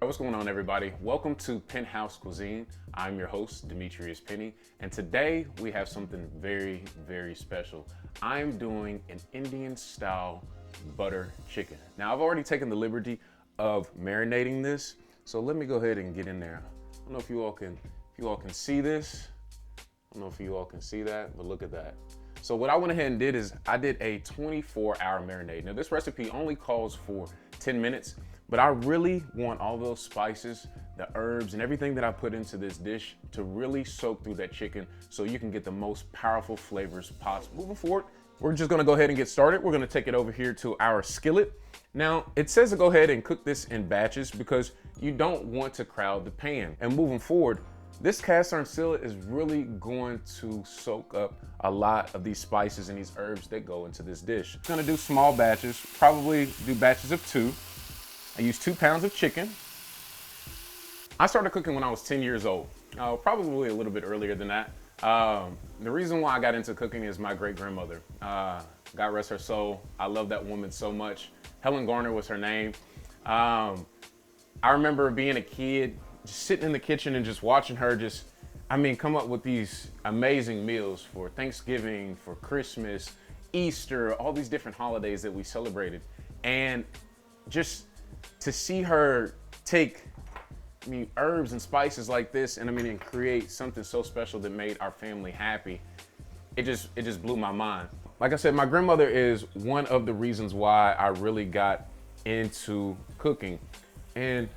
What's going on, everybody? Welcome to Penthouse Cuisine. I'm your host, Demetrius Penny, and today we have something very, very special. I'm doing an Indian style butter chicken. Now, I've already taken the liberty of marinating this, so let me go ahead and get in there. I don't know if you all can see this. I don't know if you all can see that, but look at that. So what I went ahead and did is I did a 24-hour marinade. Now, this recipe only calls for 10 minutes, but I really want all those spices, the herbs, and everything that I put into this dish to really soak through that chicken so you can get the most powerful flavors possible. Moving forward, we're just gonna go ahead and get started. We're gonna take it over here to our skillet. Now, it says to go ahead and cook this in batches because you don't want to crowd the pan. And moving forward, this cast iron skillet is really going to soak up a lot of these spices and these herbs that go into this dish. I'm gonna do small batches, probably do batches of 2. I use 2 pounds of chicken. I started cooking when I was 10 years old, probably a little bit earlier than that. The reason why I got into cooking is my great-grandmother. God rest her soul. I love that woman so much. Helen Garner was her name. I remember being a kid, just sitting in the kitchen and just watching her come up with these amazing meals for Thanksgiving, for Christmas, Easter, all these different holidays that we celebrated. And just to see her take herbs and spices like this and create something so special that made our family happy, it just blew my mind. Like I said, my grandmother is one of the reasons why I really got into cooking. And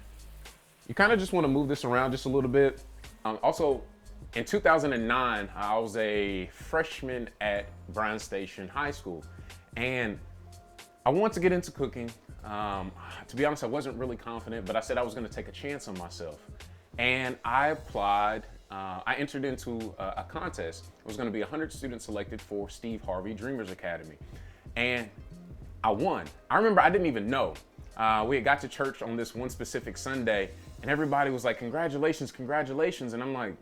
you kind of just want to move this around just a little bit. Also, in 2009, I was a freshman at Bryan Station High School, and I wanted to get into cooking. To be honest, I wasn't really confident, but I said I was going to take a chance on myself. And I applied, I entered into a contest. It was going to be 100 students selected for Steve Harvey Dreamers Academy. And I won. I remember I didn't even know. We had got to church on this one specific Sunday, and everybody was like, congratulations, congratulations. And I'm like,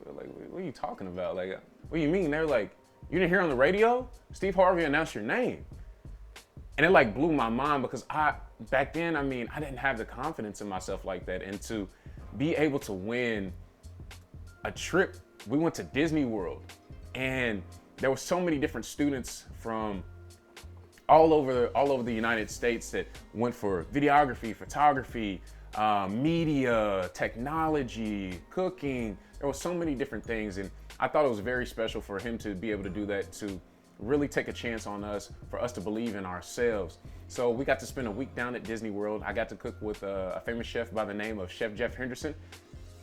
what are you talking about? Like, what do you mean? They're like, you didn't hear on the radio? Steve Harvey announced your name. And it blew my mind because back then, I didn't have the confidence in myself like that. And to be able to win a trip, we went to Disney World, and there were so many different students from all over the United States that went for videography, photography, media, technology, cooking. There were so many different things. And I thought it was very special for him to be able to do that, to really take a chance on us, for us to believe in ourselves. So we got to spend a week down at Disney World. I got to cook with a famous chef by the name of Chef Jeff Henderson.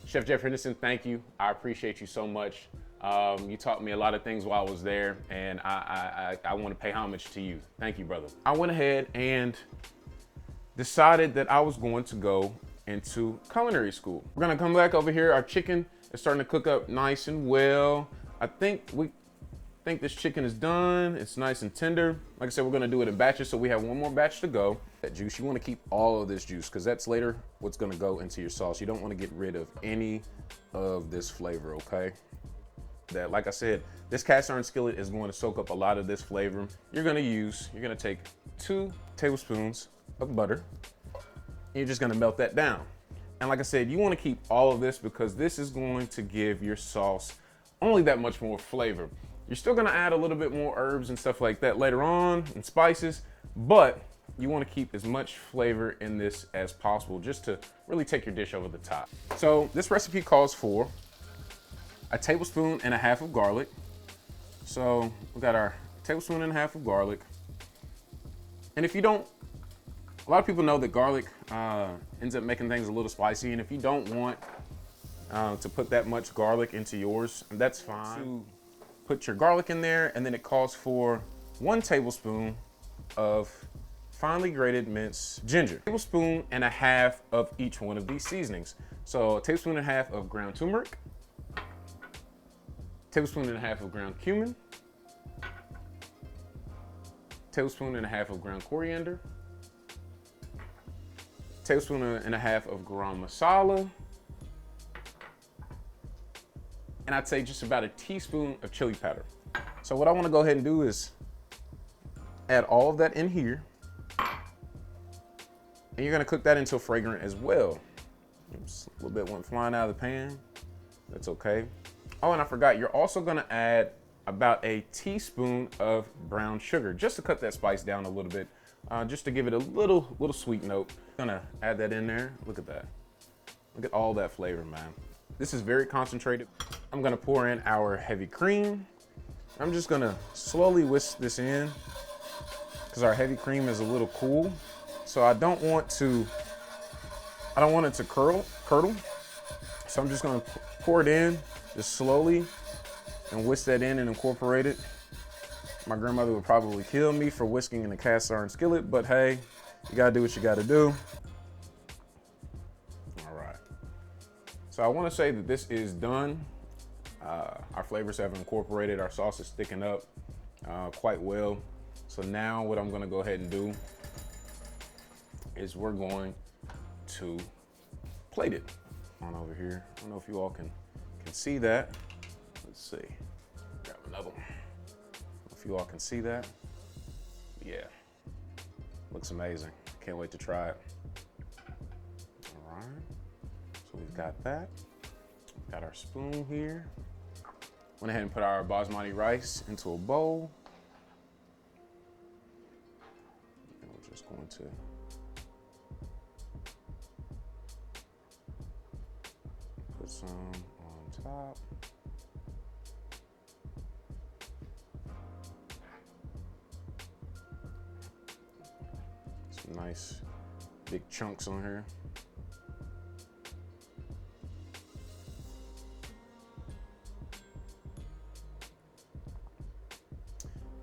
Chef Jeff Henderson, thank you. I appreciate you so much. You taught me a lot of things while I was there, and I want to pay homage to you. Thank you, brother. I went ahead and decided that I was going to go into culinary school. We're gonna come back over here. Our chicken is starting to cook up nice and well. I think this chicken is done. It's nice and tender. Like I said, we're gonna do it in batches, so we have one more batch to go. That juice, you wanna keep all of this juice because that's later what's gonna go into your sauce. You don't wanna get rid of any of this flavor, okay? That, like I said, this cast iron skillet is going to soak up a lot of this flavor. You're gonna take 2 tablespoons of butter, and you're just gonna melt that down. And like I said, you wanna keep all of this because this is going to give your sauce only that much more flavor. You're still gonna add a little bit more herbs and stuff like that later on, and spices, but you wanna keep as much flavor in this as possible just to really take your dish over the top. So this recipe calls for a 1.5 tablespoons of garlic. So we got our 1.5 tablespoons of garlic. And if you don't, a lot of people know that garlic ends up making things a little spicy, and if you don't want to put that much garlic into yours, that's fine. Put your garlic in there, and then it calls for 1 tablespoon of finely grated minced ginger. 1.5 tablespoons of each one of these seasonings. So 1.5 tablespoons of ground turmeric, 1.5 tablespoons of ground cumin, 1.5 tablespoons of ground coriander, 1.5 tablespoons of garam masala, and I'd say just about a teaspoon of chili powder. So what I want to go ahead and do is add all of that in here. And you're gonna cook that until fragrant as well. Oops, a little bit went flying out of the pan. That's okay. Oh, and I forgot, you're also gonna add about a teaspoon of brown sugar, just to cut that spice down a little bit, just to give it a little sweet note. Gonna add that in there. Look at that. Look at all that flavor, man. This is very concentrated. I'm gonna pour in our heavy cream. I'm just gonna slowly whisk this in because our heavy cream is a little cool. So I don't want it to curdle. So I'm just gonna pour it in just slowly and whisk that in and incorporate it. My grandmother would probably kill me for whisking in a cast iron skillet, but hey, you gotta do what you gotta do. All right. So I wanna say that this is done. Our flavors have incorporated, our sauce is thickened up quite well. So now what I'm gonna go ahead and do is we're going to plate it on over here. I don't know if you all can see that. Let's see, grab another one. If you all can see that. Yeah, looks amazing. Can't wait to try it. All right, so we've got that. Got our spoon here. Went ahead and put our basmati rice into a bowl. And we're just going to put some on top. Some nice big chunks on here.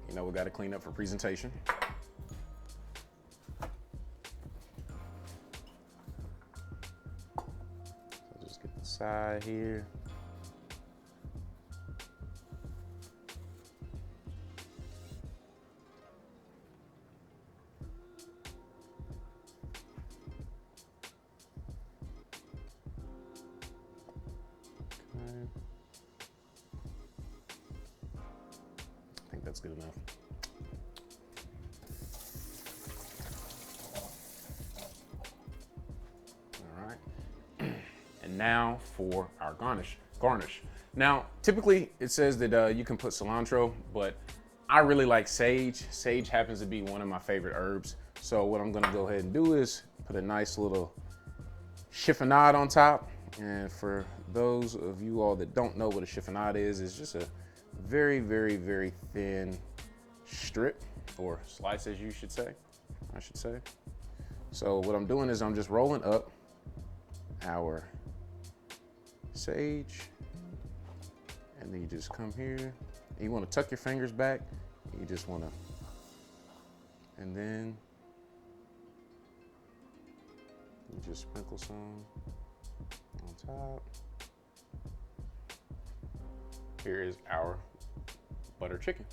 You know, we got to clean up for presentation. So just get the side here. Okay. I think that's good enough. All right. And now for our garnish. Now, typically it says that you can put cilantro, but I really like sage. Sage happens to be one of my favorite herbs. So what I'm gonna go ahead and do is put a nice little chiffonade on top. And for those of you all that don't know what a chiffonade is, it's just a very, very, very thin strip or slice, as you should say, I should say. So what I'm doing is I'm just rolling up our sage, and then you just come here. And you want to tuck your fingers back. You just want to, and then you just sprinkle some on top. Here is our butter chicken.